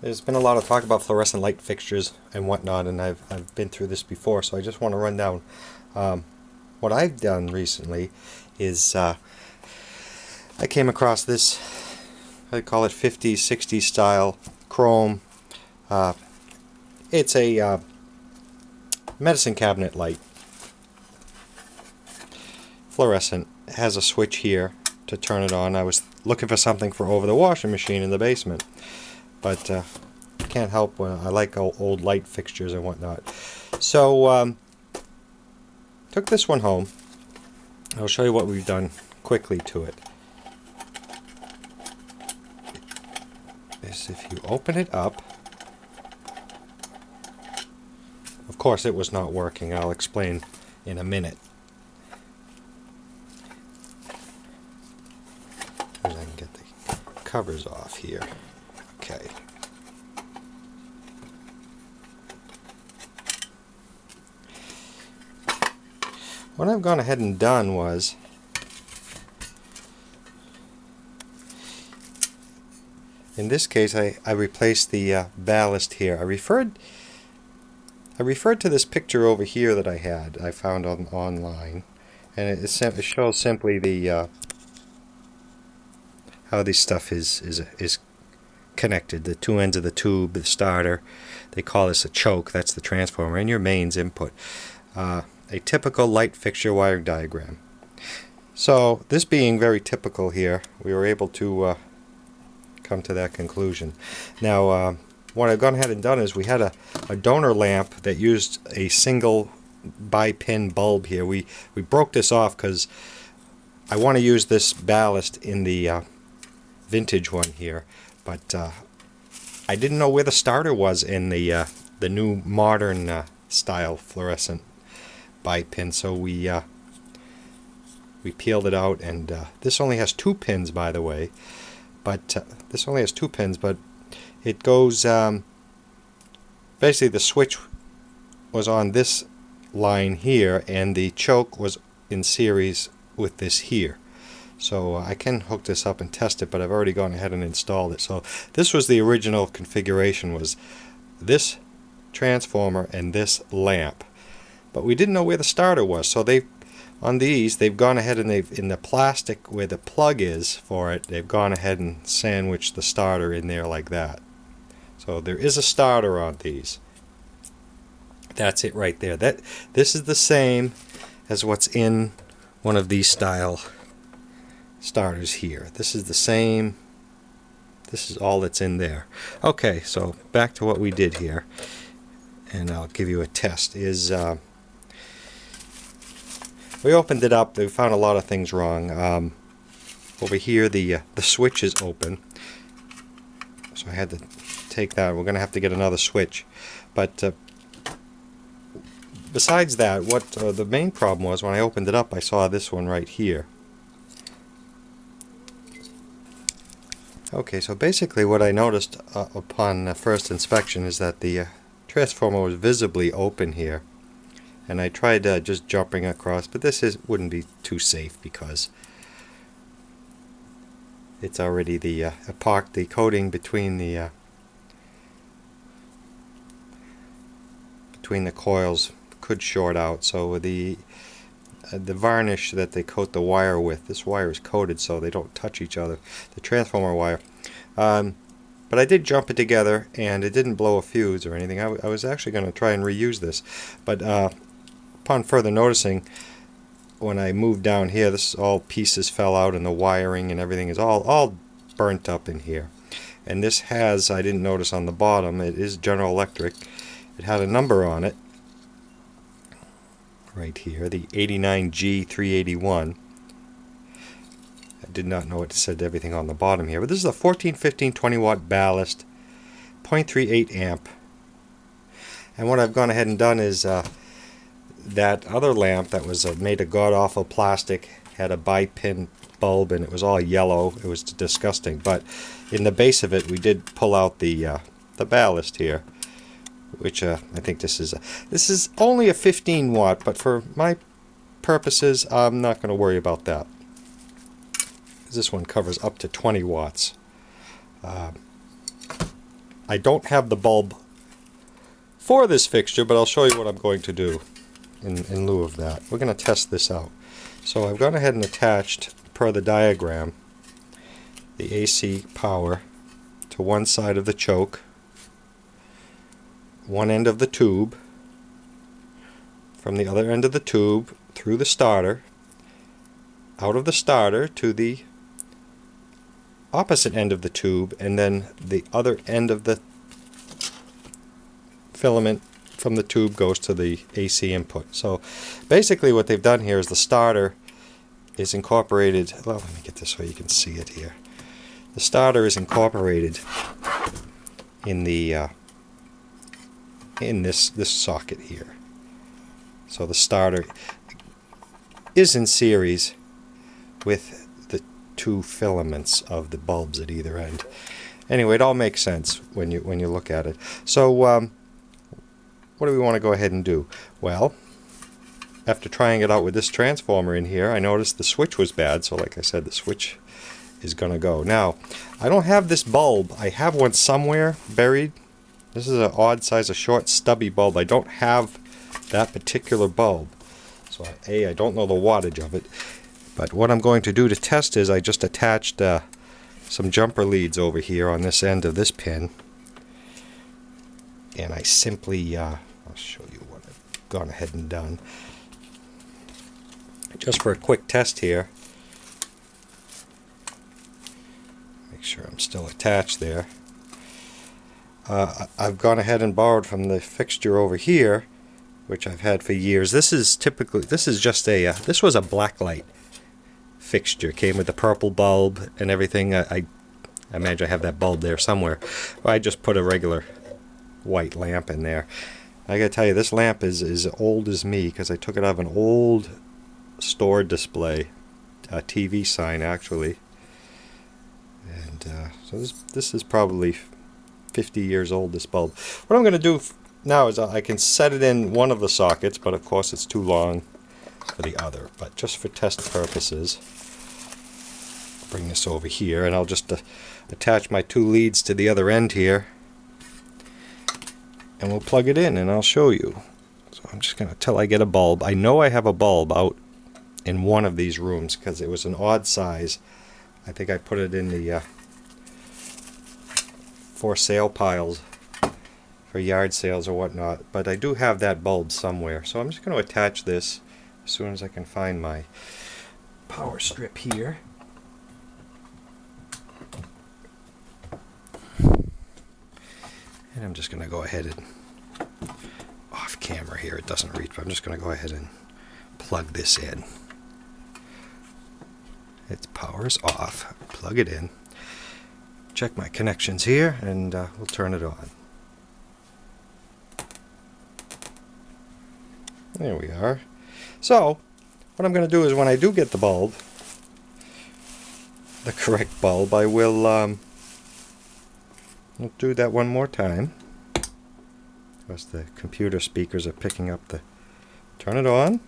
There's been a lot of talk about fluorescent light fixtures and whatnot, and I've been through this before, so I just want to run down what I've done recently. Is I came across this, I call it 50s, 60s style chrome. It's a medicine cabinet light, fluorescent. It has a switch here to turn it on. I was looking for something for over the washing machine in the basement, but can't help when I like old light fixtures and whatnot. So took this one home. I'll show you what we've done quickly to it. Is if you open it up, of course it was not working. I'll explain in a minute. As I can get the covers off here. Okay. What I've gone ahead and done was in this case I replaced the ballast here. I referred to this picture over here that I found online, and it shows simply the how this stuff is connected. The two ends of the tube, the starter, they call this a choke. That's the transformer, and your mains input. A typical light fixture wiring diagram. So this being very typical here, we were able to come to that conclusion. Now what I've gone ahead and done is we had a donor lamp that used a single bi-pin bulb here. We broke this off because I want to use this ballast in the vintage one here, but I didn't know where the starter was in the new modern style fluorescent bi-pin, so we peeled it out, and this only has 2 pins, by the way, but this only has 2 pins, but it goes basically the switch was on this line here, and the choke was in series with this here. So I can hook this up and test it, but I've already gone ahead and installed it. So this was the original configuration, was this transformer and this lamp. But we didn't know where the starter was, so they've gone ahead and in the plastic where the plug is for it, they've gone ahead and sandwiched the starter in there like that. So there is a starter on these. That's it right there. This is the same as what's in one of these style starters here. This is the same. This is all that's in there. Okay, so back to what we did here, and I'll give you a test. We opened it up. We found a lot of things wrong. Over here, the switch is open, so I had to take that. We're going to have to get another switch. But besides that, what the main problem was, when I opened it up, I saw this one right here. Okay, so basically what I noticed upon first inspection is that the transformer was visibly open here. And I tried just jumping across, but this wouldn't be too safe because it's already the coating between the coils could short out. So the varnish that they coat the wire with, this wire is coated so they don't touch each other, the transformer wire. But I did jump it together, and it didn't blow a fuse or anything. I was actually going to try and reuse this, but upon further noticing, when I moved down here, all pieces fell out, and the wiring and everything is all burnt up in here. And this has, I didn't notice on the bottom, it is General Electric. It had a number on it right here, the 89G381. I did not know it said everything on the bottom here, but this is a 14, 15, 20 watt ballast, 0.38 amp. And what I've gone ahead and done is that other lamp that was made of god-awful plastic had a bi-pin bulb, and it was all yellow. It was disgusting. But in the base of it, we did pull out the ballast here, which I think this is only a 15 watt, but for my purposes, I'm not going to worry about that. This one covers up to 20 watts. I don't have the bulb for this fixture, but I'll show you what I'm going to do in lieu of that. We're going to test this out. So I've gone ahead and attached, per the diagram, the AC power to one side of the choke, one end of the tube, from the other end of the tube through the starter, out of the starter to the opposite end of the tube, and then the other end of the filament from the tube goes to the AC input. So basically what they've done here is the starter is incorporated, well, let me get this so you can see it here. The starter is incorporated in the in this socket here. So the starter is in series with the two filaments of the bulbs at either end. Anyway, it all makes sense when you look at it. So what do we want to go ahead and do? Well, after trying it out with this transformer in here, I noticed the switch was bad, so like I said, the switch is going to go. Now, I don't have this bulb. I have one somewhere buried. This is an odd size, a short stubby bulb. I don't have that particular bulb. So I don't know the wattage of it. But what I'm going to do to test is I just attached some jumper leads over here on this end of this pin. And I simply, I'll show you what I've gone ahead and done. Just for a quick test here. Make sure I'm still attached there. I've gone ahead and borrowed from the fixture over here, which I've had for years. This is just a, this was a blacklight fixture. Came with the purple bulb and everything. I imagine I have that bulb there somewhere. I just put a regular white lamp in there. I gotta tell you, this lamp is as old as me, because I took it out of an old store display, a TV sign actually. And so this is probably 50 years old, this bulb. What I'm going to do now is I can set it in one of the sockets, but of course it's too long for the other. But just for test purposes, bring this over here, and I'll just attach my two leads to the other end here, and we'll plug it in and I'll show you. So I'm just going to, till I get a bulb. I know I have a bulb out in one of these rooms because it was an odd size. I think I put it in the for sale piles for yard sales or whatnot, but I do have that bulb somewhere. So I'm just going to attach this as soon as I can find my power strip here. And I'm just going to go ahead and, off camera here, it doesn't reach, but I'm just going to go ahead and plug this in. Its power's off. Plug it in. Check my connections here, and we'll turn it on. There we are. So, what I'm going to do is when I do get the bulb, the correct bulb, I will we'll do that one more time. Because the computer speakers are picking up the... Turn it on.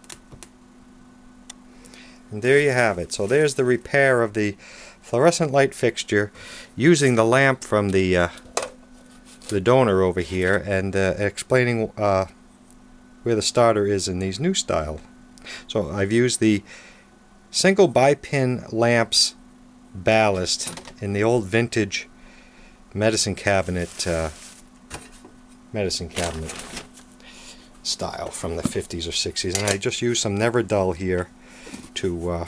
And there you have it. So there's the repair of the fluorescent light fixture using the lamp from the donor over here, and explaining where the starter is in these new style. So I've used the single bi-pin lamps ballast in the old vintage medicine cabinet style from the 50s or 60s, and I just used some Never Dull here to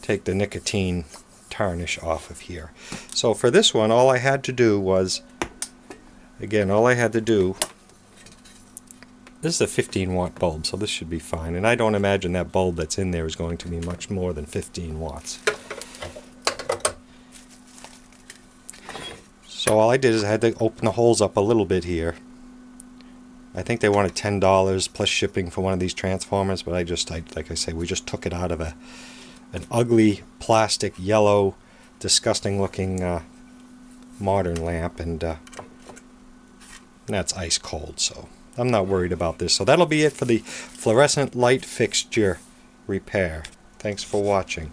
take the nicotine tarnish off of here. So for this one, all I had to do was, again, this is a 15 watt bulb, so this should be fine, and I don't imagine that bulb that's in there is going to be much more than 15 watts. So all I did is I had to open the holes up a little bit here. I think they wanted $10 plus shipping for one of these transformers, but like I say, we just took it out of an ugly plastic yellow, disgusting looking modern lamp, and that's ice cold, so I'm not worried about this. So that'll be it for the fluorescent light fixture repair. Thanks for watching.